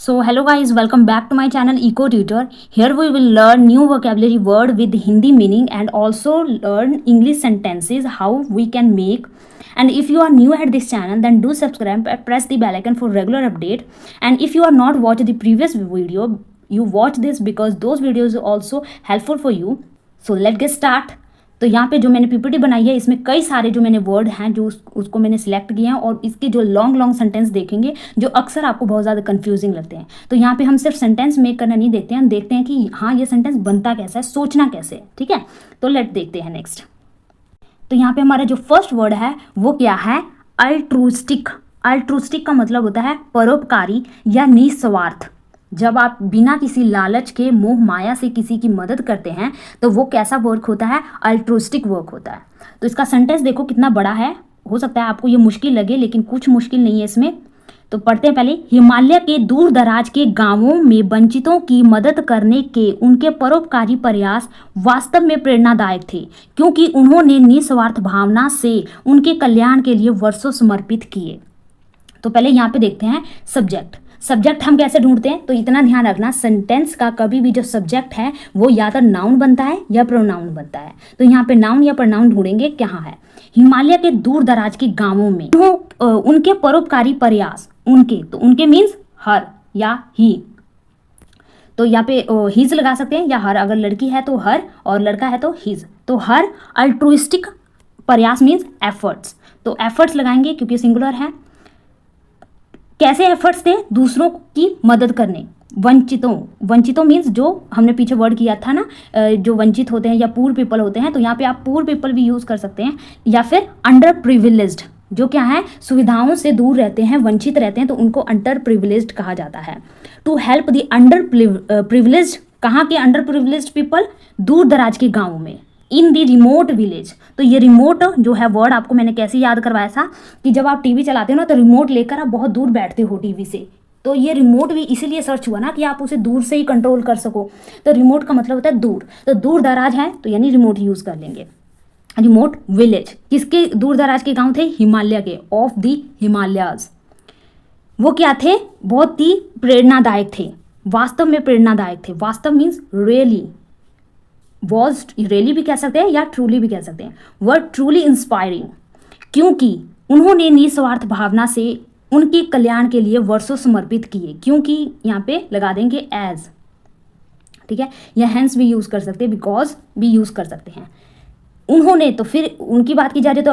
So hello guys, welcome back to my channel Eco Tutor. Here we will learn new vocabulary word with Hindi meaning and also learn English sentences how we can make. And if you are new at this channel, then do subscribe and press the bell icon for regular update. And if you are not watched the previous video, you watch this because those videos are also helpful for you. So let's get start. तो यहाँ पे जो मैंने PPT बनाई है इसमें कई सारे जो मैंने वर्ड हैं जो उसको मैंने सिलेक्ट किए हैं और इसके जो लॉन्ग सेंटेंस देखेंगे जो अक्सर आपको बहुत ज़्यादा कंफ्यूजिंग लगते हैं। तो यहाँ पे हम सिर्फ सेंटेंस मेक करना नहीं देखते हैं, हम देखते हैं कि हाँ ये सेंटेंस बनता कैसा है, सोचना कैसे है। ठीक है, तो लेट देखते हैं नेक्स्ट। तो यहाँ पे हमारा जो फर्स्ट वर्ड है वो क्या है? अल्ट्रूस्टिक। अल्ट्रूस्टिक का मतलब होता है परोपकारी या निस्वार्थ। जब आप बिना किसी लालच के मोह माया से किसी की मदद करते हैं तो वो कैसा वर्क होता है? अल्ट्रूस्टिक वर्क होता है। तो इसका सेंटेंस देखो कितना बड़ा है, हो सकता है आपको ये मुश्किल लगे लेकिन कुछ मुश्किल नहीं है इसमें। तो पढ़ते हैं पहले। हिमालय के दूर दराज के गांवों में वंचितों की मदद करने के उनके परोपकारी प्रयास वास्तव में प्रेरणादायक थे, क्योंकि उन्होंने निस्वार्थ भावना से उनके कल्याण के लिए वर्षों समर्पित किए। तो पहले यहाँ पे देखते हैं सब्जेक्ट। सब्जेक्ट हम कैसे ढूंढते हैं? तो इतना ध्यान रखना, सेंटेंस का कभी भी जो सब्जेक्ट है वो या तो नाउन बनता है या प्रोनाउन बनता है। तो यहाँ पे नाउन या प्रोनाउन ढूंढेंगे। कहाँ है? हिमालय के दूर दराज के गांवों में उनके परोपकारी प्रयास। उनके, तो उनके मीन्स हर या ही। तो यहाँ पे हिज लगा सकते हैं या हर। अगर लड़की है तो हर और लड़का है तो हिज। तो हर अल्ट्रुइस्टिक प्रयास मीन्स एफर्ट्स। तो एफर्ट्स लगाएंगे क्योंकि सिंगुलर है। कैसे एफर्ट्स थे? दूसरों की मदद करने। वंचितों, वंचितों मीन्स जो हमने पीछे वर्ड किया था ना, जो वंचित होते हैं या पुअर पीपल होते हैं। तो यहाँ पे आप पुअर पीपल भी यूज़ कर सकते हैं या फिर अंडर प्रिविलेज्ड, जो क्या है सुविधाओं से दूर रहते हैं, वंचित रहते हैं, तो उनको अंडर प्रिविलेज्ड कहा जाता है। To help the underprivileged. कहाँ के अंडर प्रिविलेज्ड पीपल? दूर दराज के गाँवों में। इन दी रिमोट विलेज। तो ये रिमोट जो है वर्ड आपको मैंने कैसे याद करवाया था कि जब आप टीवी चलाते हो ना तो रिमोट लेकर आप बहुत दूर बैठते हो टीवी से। तो ये रिमोट भी इसीलिए सर्च हुआ ना कि आप उसे दूर से ही कंट्रोल कर सको। तो रिमोट का मतलब होता है दूर। तो दूर दराज है तो यानी रिमोट यूज़ कर लेंगे। रिमोट विलेज किसके दूर दराज के गाँव थे? हिमालय के, ऑफ द हिमालयाज। वो क्या थे? बहुत ही प्रेरणादायक थे, वास्तव में प्रेरणादायक थे। वास्तव मीन्स रियली, वॉज रियली भी कह सकते हैं या ट्रूली भी कह सकते हैं। वर्ड ट्रूली इंस्पायरिंग, क्योंकि उन्होंने निस्वार्थ भावना से उनके कल्याण के लिए वर्षों समर्पित किए। क्योंकि यहाँ पे लगा देंगे एज, ठीक है, या हैंस भी यूज़ कर सकते हैं, बिकॉज भी यूज़ कर सकते हैं। उन्होंने, तो फिर उनकी बात की जा रही है तो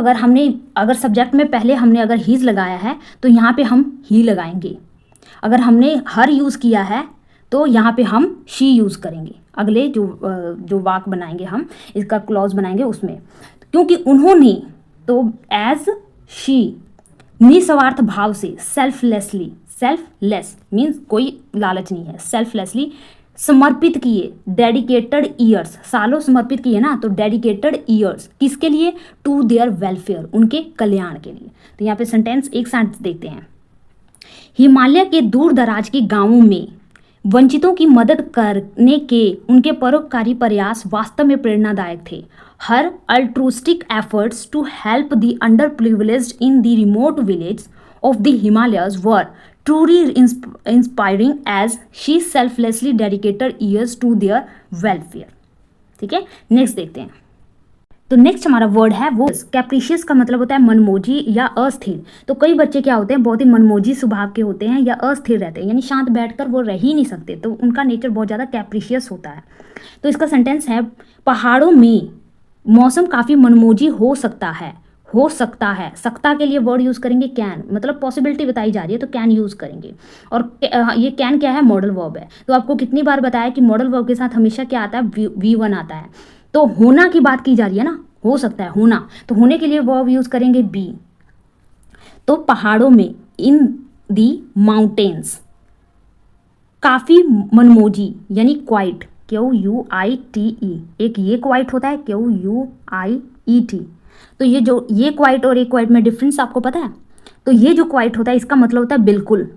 अगर सब्जेक्ट में पहले हमने अगर हीज लगाया है तो यहाँ पे हम ही लगाएंगे। अगर हमने हर यूज़ किया है तो यहाँ पे हम शी यूज़ करेंगे। अगले जो वाक बनाएंगे हम, इसका क्लॉज बनाएंगे उसमें। क्योंकि उन्होंने, तो एज शी, निस्वार्थ भाव से, सेल्फलेसली, सेल्फलेस मीन्स कोई लालच नहीं है, सेल्फलेसली समर्पित किए। डेडिकेटेड ईयर्स, सालों समर्पित किए ना, तो डेडिकेटेड ईयर्स किसके लिए? टू देयर वेलफेयर, उनके कल्याण के लिए। तो यहाँ पे सेंटेंस एक साथ देखते हैं। हिमालय के दूर दराज के गाँवों में वंचितों की मदद करने के उनके परोपकारी प्रयास वास्तव में प्रेरणादायक थे। Her altruistic efforts to help the underprivileged in the remote village of the Himalayas were truly inspiring as she selflessly dedicated years to their welfare. ठीक है, नेक्स्ट देखते हैं। तो नेक्स्ट हमारा वर्ड है वो कैप्रिशियस का मतलब होता है मनमोजी या अस्थिर। तो कई बच्चे क्या होते हैं, बहुत ही मनमोजी स्वभाव के होते हैं या अस्थिर रहते हैं, यानी शांत बैठकर वो रह ही नहीं सकते। तो उनका नेचर बहुत ज़्यादा कैप्रिशियस होता है। तो इसका सेंटेंस है, पहाड़ों में मौसम काफ़ी मनमोजी हो सकता है। हो सकता है, सकता के लिए वर्ड यूज़ करेंगे कैन, मतलब पॉसिबिलिटी बताई जा रही है तो कैन यूज़ करेंगे। और ये कैन क्या है? मॉडल वर्ब है। तो आपको कितनी बार बताया कि मॉडल वर्ब के साथ हमेशा क्या आता है? V1 आता है। तो होना की बात की जा रही है ना, हो सकता है होना, तो होने के लिए वर्ब यूज करेंगे बी। तो पहाड़ों में, इन दी माउंटेन्स, काफी मनमोजी यानी क्वाइट, QUITE। एक ये क्वाइट होता है QUIET। तो ये क्वाइट और ये क्वाइट में डिफरेंस आपको पता है? तो ये जो क्वाइट होता है इसका मतलब होता है बिल्कुल,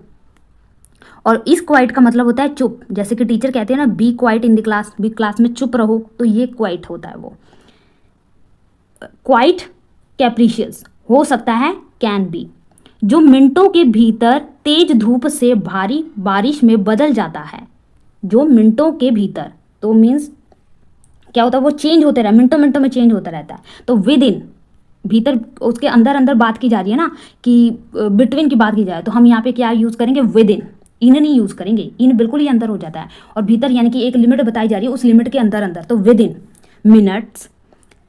और इस क्वाइट का मतलब होता है चुप। जैसे कि टीचर कहते हैं ना, be quiet in the class, be class में चुप रहो, तो ये क्वाइट होता है वो। क्वाइट कैप्रिशियस हो सकता है, कैन बी। जो मिनटों के भीतर तेज धूप से भारी बारिश में बदल जाता है। जो मिनटों के भीतर, तो मीन्स क्या होता है, वो चेंज होते रहा, मिनटों मिनटों में चेंज होता रहता है। तो विद इन, भीतर उसके अंदर अंदर बात की जा रही है ना, कि बिटवीन की बात की जाए, तो हम यहाँ पे क्या यूज़ करेंगे, विद इन नहीं यूज़ करेंगे, इन बिल्कुल ही अंदर हो जाता है, और भीतर यानी कि एक लिमिट बताई जा रही है, उस लिमिट के अंदर अंदर, तो विद इन मिनट्स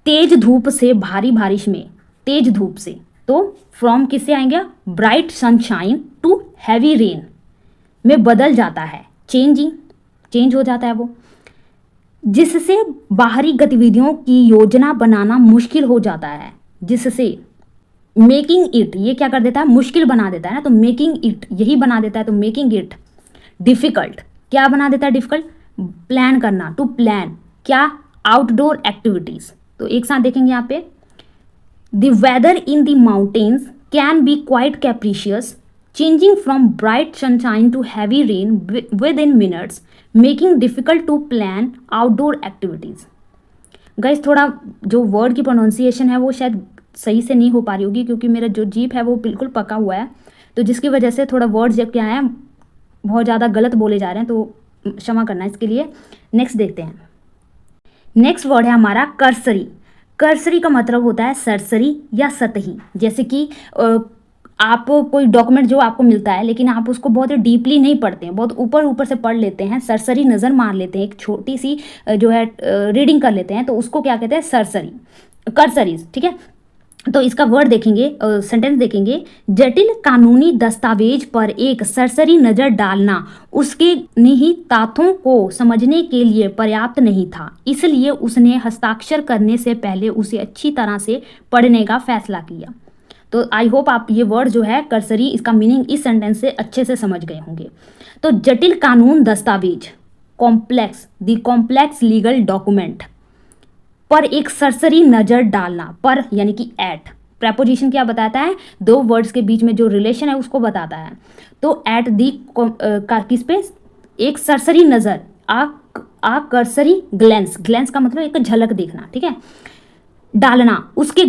तेज धूप से भारी बारिश में, तेज धूप से, तो फ्रॉम किससे आएंगे, bright sunshine to heavy rain में बदल जाता है, चेंज हो जाता है वो, जिससे बाहरी गतिविधियों की योजना बनाना मुश्किल हो जाता है। जिससे मेकिंग इट, ये क्या कर देता है, मुश्किल बना देता है ना, तो मेकिंग इट यही बना देता है, तो मेकिंग इट डिफिकल्ट, क्या बना देता है, डिफिकल्ट, प्लान करना, टू प्लान क्या, आउटडोर एक्टिविटीज। तो एक साथ देखेंगे यहाँ पे, the weather in the mountains can be quite capricious, changing from bright sunshine to heavy rain within minutes, making difficult to plan outdoor activities. Guys थोड़ा जो वर्ड की प्रोनाउंसिएशन है वो शायद सही से नहीं हो पा रही होगी, क्योंकि मेरा जो जीप है वो बिल्कुल पका हुआ है, तो जिसकी वजह से थोड़ा वर्ड जब क्या है बहुत ज़्यादा गलत बोले जा रहे हैं, तो क्षमा करना इसके लिए। नेक्स्ट देखते हैं, नेक्स्ट वर्ड है हमारा कर्सरी। कर्सरी का मतलब होता है सरसरी या सतही। जैसे कि आप कोई डॉक्यूमेंट जो आपको मिलता है, लेकिन आप उसको बहुत डीपली नहीं पढ़ते हैं, बहुत ऊपर ऊपर से पढ़ लेते हैं, सरसरी नज़र मार लेते हैं, एक छोटी सी जो है रीडिंग कर लेते हैं, तो उसको क्या कहते हैं, सरसरी, कर्सरीज, ठीक है। तो इसका वर्ड देखेंगे, सेंटेंस देखेंगे, जटिल कानूनी दस्तावेज पर एक सरसरी नज़र डालना उसके निहितार्थों को समझने के लिए पर्याप्त नहीं था, इसलिए उसने हस्ताक्षर करने से पहले उसे अच्छी तरह से पढ़ने का फैसला किया। तो आई होप आप ये वर्ड जो है कर्सरी, इसका मीनिंग इस सेंटेंस से अच्छे से समझ गए होंगे। तो जटिल कानून दस्तावेज, complex, the complex legal document पर एक सरसरी नज़र डालना, पर यानी कि एट, प्रेपोजिशन क्या बताता है, दो वर्ड्स के बीच में जो रिलेशन है उसको बताता है। तो एट दी किस पे, एक सरसरी नज़र, आ कर्सरी ग्लेंस, ग्लेंस का मतलब एक झलक देखना, ठीक है, डालना उसके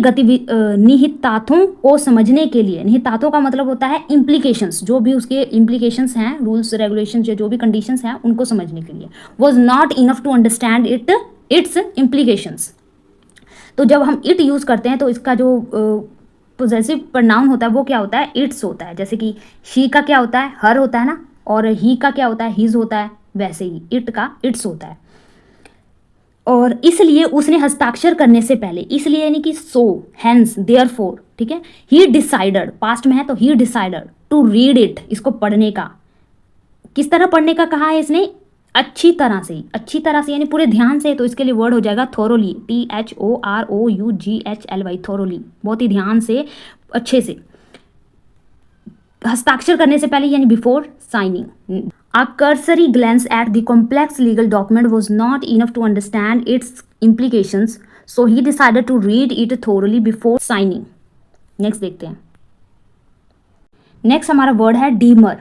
निहितार्थों को समझने के लिए। निहितार्थों का मतलब होता है इम्प्लीकेशंस, जो भी उसके इम्प्लीकेशंस हैं, रूल्स रेगुलेशंस या जो भी कंडीशंस हैं उनको समझने के लिए। Was not enough to understand its implications. तो जब हम इट यूज़ करते हैं तो इसका जो पोजेसिव प्रोनाउन होता है वो क्या होता है, इट्स होता है। जैसे कि शी का क्या होता है, हर होता है ना, और ही का क्या होता है, हिज होता है, वैसे ही इट का इट्स होता है। और इसलिए उसने हस्ताक्षर करने से पहले, इसलिए यानी कि सो, हेंस, देयरफॉर, ठीक है, ही डिसाइडेड, पास्ट में है तो he decided to read it, इसको पढ़ने का, किस तरह पढ़ने का कहा है इसने, अच्छी तरह से, अच्छी तरह से यानी पूरे ध्यान से, तो इसके लिए वर्ड हो जाएगा थोरोली, THOROUGHLY, थोरोली, बहुत ही ध्यान से, अच्छे से, हस्ताक्षर करने से पहले यानी before signing. A cursory glance at the complex legal document was not enough to understand its implications, so he decided to read it thoroughly before signing. Next देखते हैं, नेक्स्ट हमारा वर्ड है डीमर।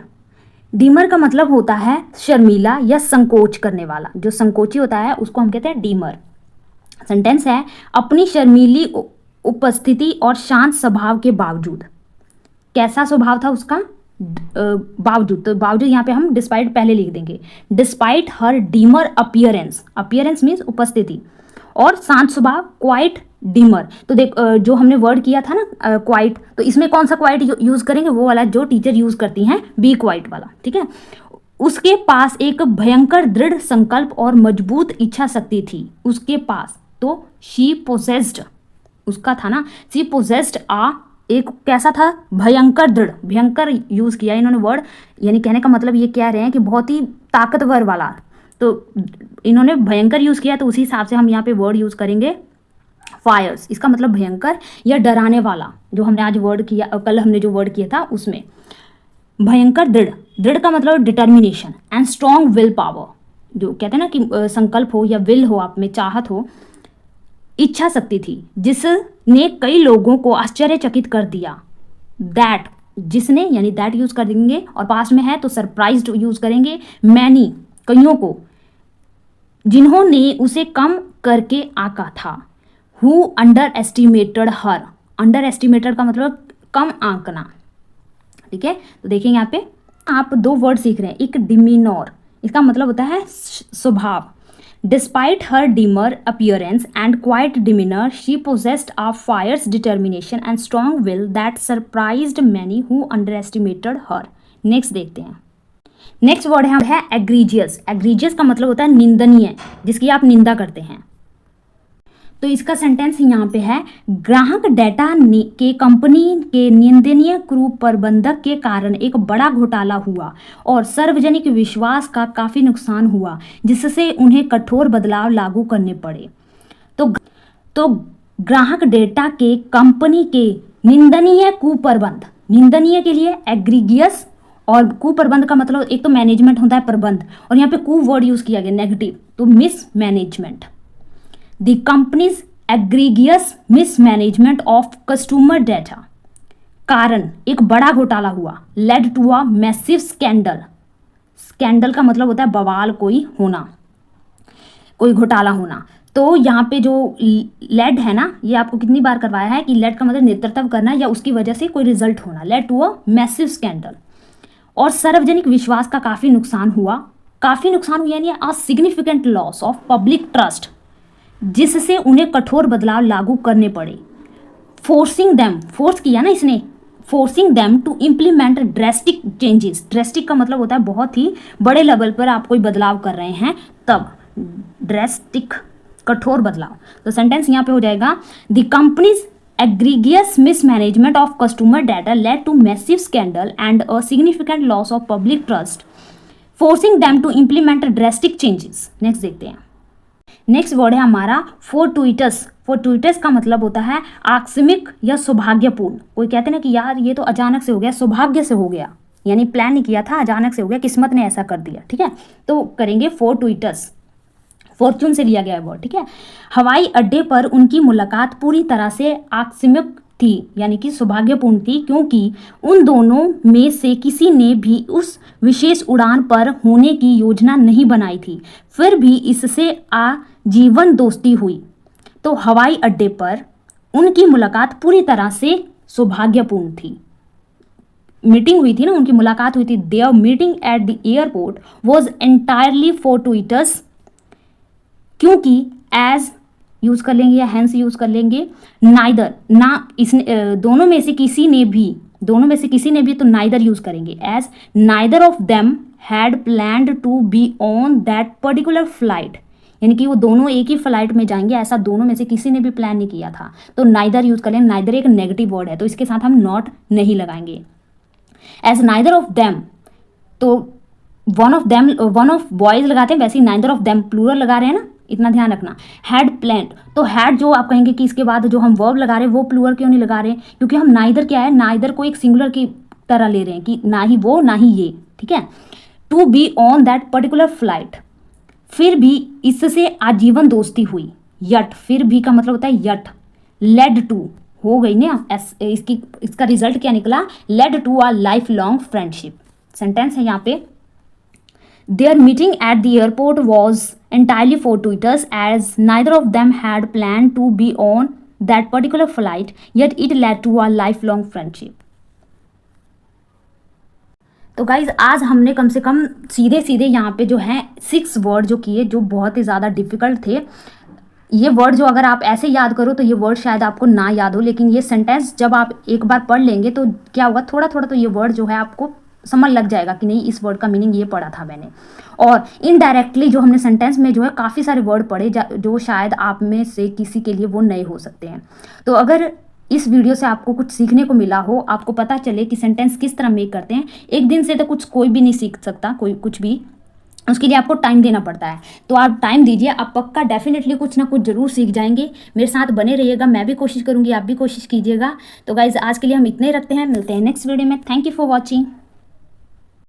डीमर का मतलब होता है शर्मीला या संकोच करने वाला, जो संकोची होता है उसको हम कहते हैं डीमर। सेंटेंस है, अपनी शर्मीली उपस्थिति और शांत स्वभाव के बावजूद, कैसा स्वभाव था उसका, बावजूद, तो बावजूद यहाँ पे हम डिस्पाइट पहले लिख देंगे, डिस्पाइट हर डीमर अपीयरेंस, अपीयरेंस मीन्स उपस्थिति, और शांत स्वभाव, क्वाइट डीमर। तो देख जो हमने वर्ड किया था ना क्वाइट, तो इसमें कौन सा क्वाइट यूज करेंगे, वो वाला जो टीचर यूज करती हैं, बी क्वाइट वाला, ठीक है। उसके पास एक भयंकर दृढ़ संकल्प और मजबूत इच्छा शक्ति थी, उसके पास, तो शी पोसेस्ड, उसका था ना, शी पोसेस्ड आ, एक कैसा था, भयंकर दृढ़, भयंकर यूज किया इन्होंने वर्ड, यानी कहने का मतलब ये कह रहे हैं कि बहुत ही ताकतवर वाला, तो इन्होंने भयंकर यूज किया, तो उसी हिसाब से हम यहाँ पे वर्ड यूज करेंगे फायर्स, इसका मतलब भयंकर या डराने वाला, जो हमने आज वर्ड किया, कल हमने जो वर्ड किया था उसमें भयंकर दृढ़, दृढ़ का मतलब determination, and strong will power, जो कहते हैं ना कि संकल्प हो या विल हो, आप में चाहत हो, इच्छा शक्ति थी, जिसने कई लोगों को आश्चर्यचकित कर दिया। दैट, जिसने यानी दैट यूज कर देंगे, और पास्ट में है तो सरप्राइज्ड यूज करेंगे, मैनी, कईयों को, जिन्होंने उसे कम करके आंका था। Who underestimated her, under estimated का मतलब कम आंकना, ठीक है, तो देखिए यहाँ पे आप दो वर्ड सीख रहे हैं। एक डिमीनोर, इसका मतलब होता है स्वभाव। Despite her demure appearance and quiet demeanour she possessed a fierce determination and strong will that surprised many who underestimated her. Next देखते हैं। नेक्स्ट वर्ड है एग्रीजियस। एग्रीजियस का मतलब होता है निंदनीय, जिसकी आप निंदा करते हैं। तो इसका सेंटेंस यहाँ पे है, ग्राहक डेटा के कंपनी के निंदनीय क्रू प्रबंधक के कारण एक बड़ा घोटाला हुआ और सार्वजनिक विश्वास का काफ़ी नुकसान हुआ, जिससे उन्हें कठोर बदलाव लागू करने पड़े। तो ग्राहक डेटा के कंपनी के निंदनीय कुप्रबंध, निंदनीय के लिए एग्रीगियस, और कुप्रबंध का मतलब एक तो मैनेजमेंट होता है प्रबंध, और यहाँ पे कु वर्ड यूज किया गया नेगेटिव, तो miss management. The company's egregious mismanagement of customer data कारण एक बड़ा घोटाला हुआ। led to a massive scandal। Scandal का मतलब होता है बवाल, कोई होना, कोई घोटाला होना। तो यहाँ पे जो लेड है ना, ये आपको कितनी बार करवाया है कि लेड का मतलब नेतृत्व करना या उसकी वजह से कोई रिजल्ट होना। Led to a massive scandal. और सार्वजनिक विश्वास का काफ़ी नुकसान हुआ। काफ़ी नुकसान हुआ यानी a significant loss of public trust, जिससे उन्हें कठोर बदलाव लागू करने पड़े। फोर्सिंग देम, फोर्स किया ना इसने, forcing them to implement drastic changes. Drastic का मतलब होता है बहुत ही बड़े लेवल पर आप कोई बदलाव कर रहे हैं तब, ड्रेस्टिक कठोर बदलाव। तो सेंटेंस यहाँ पे हो जाएगा, the companies egregious mismanagement of customer data led to massive scandal and a significant loss of public trust, forcing them to implement drastic changes। Next देखते हैं। नेक्स्ट वर्ड है हमारा फोर्टुइटस। फोर्टुइटस का मतलब होता है आकस्मिक या सौभाग्यपूर्ण। कोई कहते हैं ना कि यार ये तो अचानक से हो गया, सौभाग्य से हो गया, यानी प्लान नहीं किया था, अचानक से हो गया, किस्मत ने ऐसा कर दिया। ठीक है, तो करेंगे फोर्टुइटस, फॉर्चून से लिया गया वर्ड। ठीक है, हवाई अड्डे पर उनकी मुलाकात पूरी तरह से आकस्मिक थी, यानी कि सौभाग्यपूर्ण थी, क्योंकि उन दोनों में से किसी ने भी उस विशेष उड़ान पर होने की योजना नहीं बनाई थी, फिर भी इससे आजीवन दोस्ती हुई। तो हवाई अड्डे पर उनकी मुलाकात पूरी तरह से सौभाग्यपूर्ण थी। मीटिंग हुई थी ना, उनकी मुलाकात हुई थी। Their meeting at the airport was entirely fortuitous, क्योंकि एज यूज कर लेंगे या हैंस यूज कर लेंगे। नाइदर, ना इसने दोनों में से किसी ने भी, दोनों में से किसी ने भी, तो नाइदर यूज करेंगे। As neither of them had planned to be on that particular flight, यानी कि वो दोनों एक ही फ्लाइट में जाएंगे, ऐसा दोनों में से किसी ने भी प्लान नहीं किया था, तो नाइदर यूज कर लेंगे। नाइदर एक नेगेटिव वर्ड है, तो इसके साथ हम नॉट नहीं लगाएंगे। एज नाइदर ऑफ देम, तो वन ऑफ बॉयज लगाते हैं, वैसे ही नाइदर ऑफ देम प्लूरल लगा रहे हैं ना, इतना ध्यान रखना। हैड प्लान्ड, तो हैड जो आप कहेंगे कि इसके बाद जो हम वर्ब लगा रहे हैं वो प्लूरल क्यों नहीं लगा रहे हैं, क्योंकि हम नाइदर क्या है, नाइदर को एक सिंगुलर की तरह ले रहे हैं कि ना ही वो ना ही ये। ठीक है, to be on that particular flight, फिर भी इससे आजीवन दोस्ती हुई। यट, फिर भी का मतलब होता है यट। लेड टू, हो गई ना, इसका रिजल्ट क्या निकला, led to a lifelong friendship. Sentence है यहाँ पे, their meeting at the airport was entirely fortuitous as neither of them had planned to be on that particular flight, yet it led to a lifelong friendship। तो guys आज हमने कम से कम सीधे सीधे यहाँ पे जो है 6 वर्ड जो किए, जो बहुत ही ज़्यादा डिफिकल्ट थे। ये वर्ड जो अगर आप ऐसे याद करो तो ये वर्ड शायद आपको ना याद हो, लेकिन ये सेंटेंस जब आप एक बार पढ़ लेंगे तो क्या होगा, थोड़ा थोड़ा तो ये वर्ड जो है आपको समझ लग जाएगा कि नहीं इस वर्ड का मीनिंग ये पढ़ा था मैंने। और इनडायरेक्टली जो हमने सेंटेंस में जो है काफ़ी सारे वर्ड पढ़े जो शायद आप में से किसी के लिए वो नए हो सकते हैं। तो अगर इस वीडियो से आपको कुछ सीखने को मिला हो, आपको पता चले कि सेंटेंस किस तरह मेक करते हैं, एक दिन से तो कोई भी नहीं सीख सकता, कोई कुछ भी, उसके लिए आपको टाइम देना पड़ता है। तो आप टाइम दीजिए, आप पक्का डेफिनेटली कुछ ना कुछ जरूर सीख जाएंगे। मेरे साथ बने रहिएगा, मैं भी कोशिश करूँगी, आप भी कोशिश कीजिएगा। तो गाइज आज के लिए हम इतने ही रखते हैं, मिलते हैं नेक्स्ट वीडियो में। Thank you for watching.